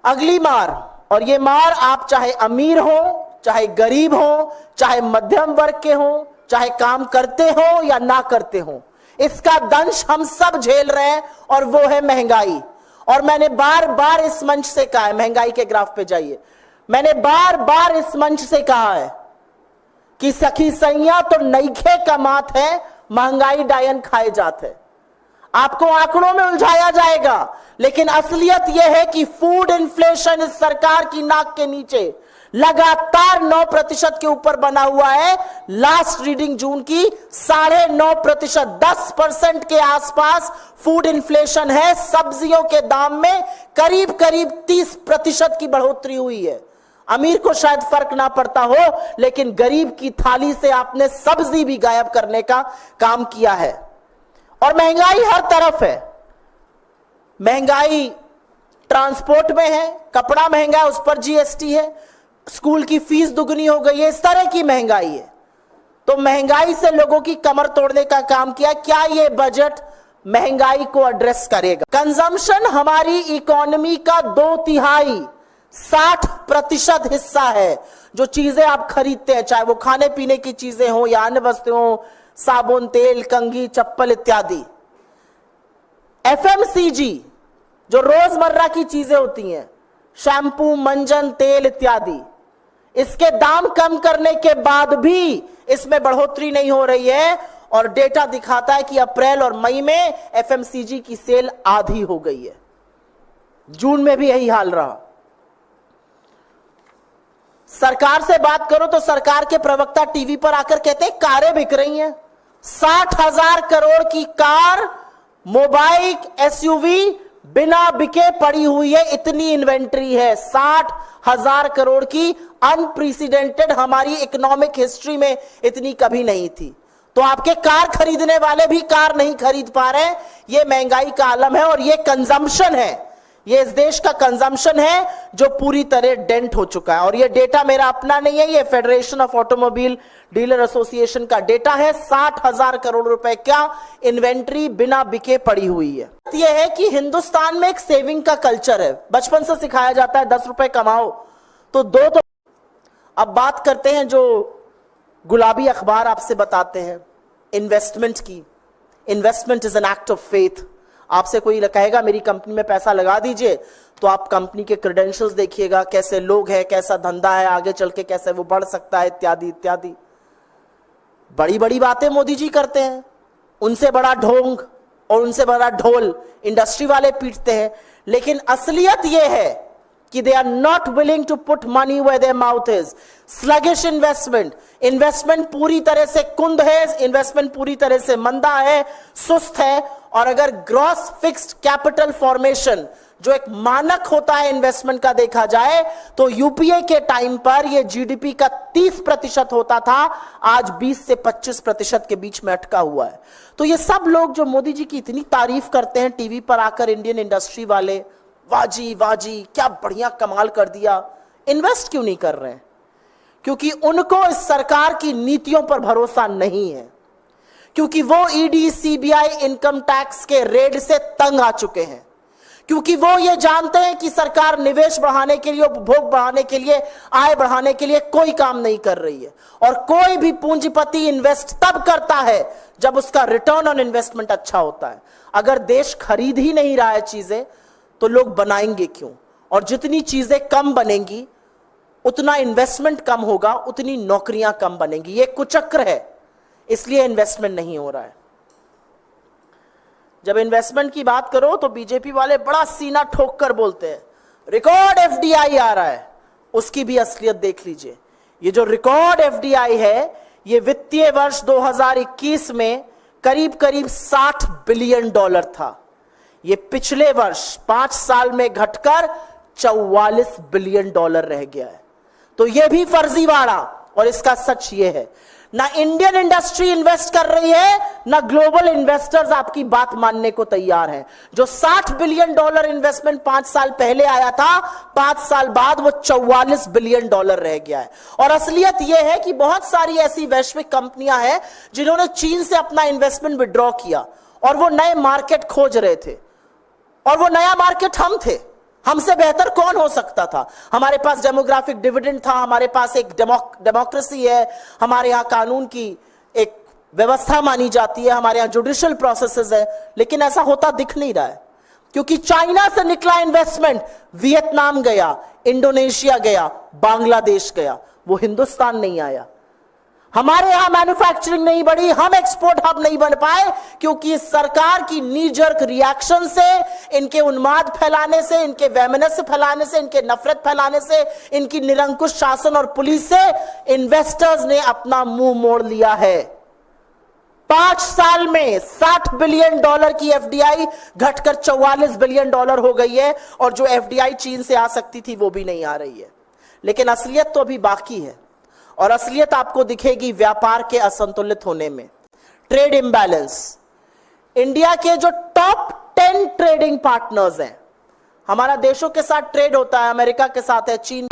अगली मार, और ये मार आप चाहे अमीर हो, चाहे गरीब हो, चाहे मध्यम वर्ग के हो, चाहे काम करते हो या ना करते हो, इसका दंश हम सब झेल रहे हैं, और वो है महंगाई। और मैंने बार बार इस मंच से कहा है, महंगाई के ग्राफ पे जाइए, मैंने बार बार इस मंच से कहा है कि सखी सैया तो नईखे कमात है, महंगाई डायन खाए जात है। आपको आंकड़ों में उलझाया जाएगा, लेकिन असलियत यह है कि फूड इन्फ्लेशन इस सरकार की नाक के नीचे लगातार 9% के ऊपर बना हुआ है। लास्ट रीडिंग जून की 9.5%, 10% के आसपास फूड इन्फ्लेशन है। सब्जियों के दाम में करीब करीब 30% की बढ़ोतरी हुई है। अमीर को शायद फर्क ना पड़ता हो, लेकिन गरीब की थाली से आपने सब्जी भी गायब करने का काम किया है। और महंगाई हर तरफ है। महंगाई ट्रांसपोर्ट में है, कपड़ा महंगा है, उस पर जीएसटी है, स्कूल की फीस दुगनी हो गई है, इस तरह की महंगाई है। तो महंगाई से लोगों की कमर तोड़ने का काम किया। क्या यह बजट महंगाई को एड्रेस करेगा? कंजम्पशन हमारी इकोनॉमी का 2/3 60% हिस्सा है। जो चीजें आप खरीदते हैं, चाहे वो खाने पीने की चीजें हो या अन्य वस्तुएं हो, साबुन, तेल, कंघी, चप्पल इत्यादि। एफएमसीजी जो रोजमर्रा की चीजें होती हैं, शैम्पू, मंजन, तेल इत्यादि, इसके दाम कम करने के बाद भी इसमें बढ़ोतरी नहीं हो रही है। और डेटा दिखाता है कि अप्रैल और मई में एफएमसीजी की सेल आधी हो गई है। जून में भी यही हाल रहा। सरकार से बात करो तो सरकार के प्रवक्ता टीवी पर आकर कहते हैं कारें बिक रही हैं। 60,000 करोड़ की कार, मोबाइल, एसयूवी बिना बिके पड़ी हुई है। इतनी इन्वेंट्री है, 60,000 करोड़ की, अनप्रेसिडेंटेड। हमारी इकोनॉमिक हिस्ट्री में इतनी कभी नहीं थी। तो आपके कार खरीदने वाले भी कार नहीं खरीद पा रहे हैं। यह महंगाई का आलम है, और यह कंजम्पशन है, ये इस देश का कंजम्पशन है जो पूरी तरह डेंट हो चुका है। और ये डेटा मेरा अपना नहीं है, ये federation of automobile dealer association का डेटा है। 60,000 करोड़ रुपए का इन्वेंट्री बिना बिके पड़ी हुई है। ये है कि हिंदुस्तान में एक सेविंग का कल्चर है, बचपन से सिखाया जाता है 10 रुपए कमाओ तो दो। तो अब बात करते हैं जो गुलाबी अखबार आपसे बताते हैं इन्वेस्टमेंट की। Investment is an act of faith. आपसे कोई कहेगा मेरी कंपनी में पैसा लगा दीजिए, तो आप कंपनी के क्रेडेंशियल्स देखिएगा, कैसे लोग हैं, कैसा धंधा है, आगे चल के कैसे वो बढ़ सकता है, इत्यादि इत्यादि। बड़ी बड़ी बातें मोदी जी करते हैं, उनसे बड़ा ढोंग और उनसे बड़ा ढोल इंडस्ट्री वाले पीटते हैं। लेकिन असलियत यह है कि they are not willing to put money where their mouth is. Sluggish investment पूरी तरह से कुंद है, इन्वेस्टमेंट पूरी तरह से मंदा है, सुस्त है। और अगर ग्रॉस फिक्स्ड कैपिटल फॉर्मेशन जो एक मानक होता है इन्वेस्टमेंट का देखा जाए, तो यूपीए के टाइम पर यह जीडीपी का 30% होता था, आज 20 से 25% के बीच में अटका हुआ है। तो ये सब लोग जो मोदी जी की इतनी तारीफ करते हैं टीवी पर आकर, इंडियन इंडस्ट्री वाले, वाजी वाजी क्या बढ़िया कमाल कर दिया, इन्वेस्ट क्यों नहीं कर रहे हैं? क्योंकि उनको इस सरकार की नीतियों पर भरोसा नहीं है, क्योंकि वो ईडी, सीबीआई, इनकम टैक्स के रेड से तंग आ चुके हैं, क्योंकि वो ये जानते हैं कि सरकार निवेश बढ़ाने के लिए, उपभोग बढ़ाने के लिए, आय बढ़ाने के लिए कोई काम नहीं कर रही है। और कोई भी पूंजीपति इन्वेस्ट तब करता है जब उसका रिटर्न ऑन इन्वेस्टमेंट अच्छा होता है। अगर देश खरीद ही नहीं रहा है चीजें, तो लोग बनाएंगे क्यों? और जितनी चीजें कम बनेंगी, उतना इन्वेस्टमेंट कम होगा, उतनी नौकरियां कम बनेंगी। ये कुचक्र है, इसलिए इन्वेस्टमेंट नहीं हो रहा है। जब इन्वेस्टमेंट की बात करो तो बीजेपी वाले बड़ा सीना ठोक कर बोलते हैं रिकॉर्ड एफडीआई आ रहा है। उसकी भी असलियत देख लीजिए। ये जो रिकॉर्ड एफडीआई है, ये वित्तीय वर्ष 2021 में करीब करीब $60 बिलियन था। ये पिछले वर्ष 5 साल में घटकर $44 बिलियन रह गया है। तो ये भी फर्जीवाड़ा। और इसका सच ये है, ना इंडियन इंडस्ट्री इन्वेस्ट कर रही है, ना ग्लोबल इन्वेस्टर्स आपकी बात मानने को तैयार हैं। जो $60 बिलियन इन्वेस्टमेंट 5 साल पहले आया था, 5 साल बाद वो $44 बिलियन रह गया है। और असलियत यह है कि बहुत सारी ऐसी वैश्विक कंपनियां हैं जिन्होंने चीन से अपना इन्वेस्टमेंट विड्रॉ किया, और वो नए मार्केट खोज रहे थे, और वो नया मार्केट हम थे। हमसे बेहतर कौन हो सकता था? हमारे पास डेमोग्राफिक डिविडेंड था, हमारे पास एक डेमोक्रेसी है, हमारे यहां कानून की एक व्यवस्था मानी जाती है, हमारे यहां जुडिशियल प्रोसेसेस है, लेकिन ऐसा होता दिख नहीं रहा है। क्योंकि चाइना से निकला इन्वेस्टमेंट वियतनाम गया, इंडोनेशिया गया, बांग्लादेश गया, वो हिंदुस्तान नहीं आया। हमारे यहां मैन्युफैक्चरिंग नहीं बढ़ी, हम एक्सपोर्ट हब नहीं बन पाए, क्योंकि सरकार की नी जर्क रिएक्शन से, इनके उन्माद फैलाने से, इनके वैमनस्य फैलाने से, इनके नफरत फैलाने से, इनकी निरंकुश शासन और पुलिस से इन्वेस्टर्स ने अपना मुंह मोड़ लिया है। 5 साल में $60 बिलियन की एफडीआई घटकर $44 बिलियन हो गई है, और जो एफडीआई चीन से आ सकती थी वो भी नहीं आ रही है। लेकिन असलियत तो अभी बाकी है, और असलियत आपको दिखेगी व्यापार के असंतुलित होने में। ट्रेड इंबैलेंस, इंडिया के जो टॉप 10 ट्रेडिंग पार्टनर्स हैं, हमारा देशों के साथ ट्रेड होता है, अमेरिका के साथ है, चीन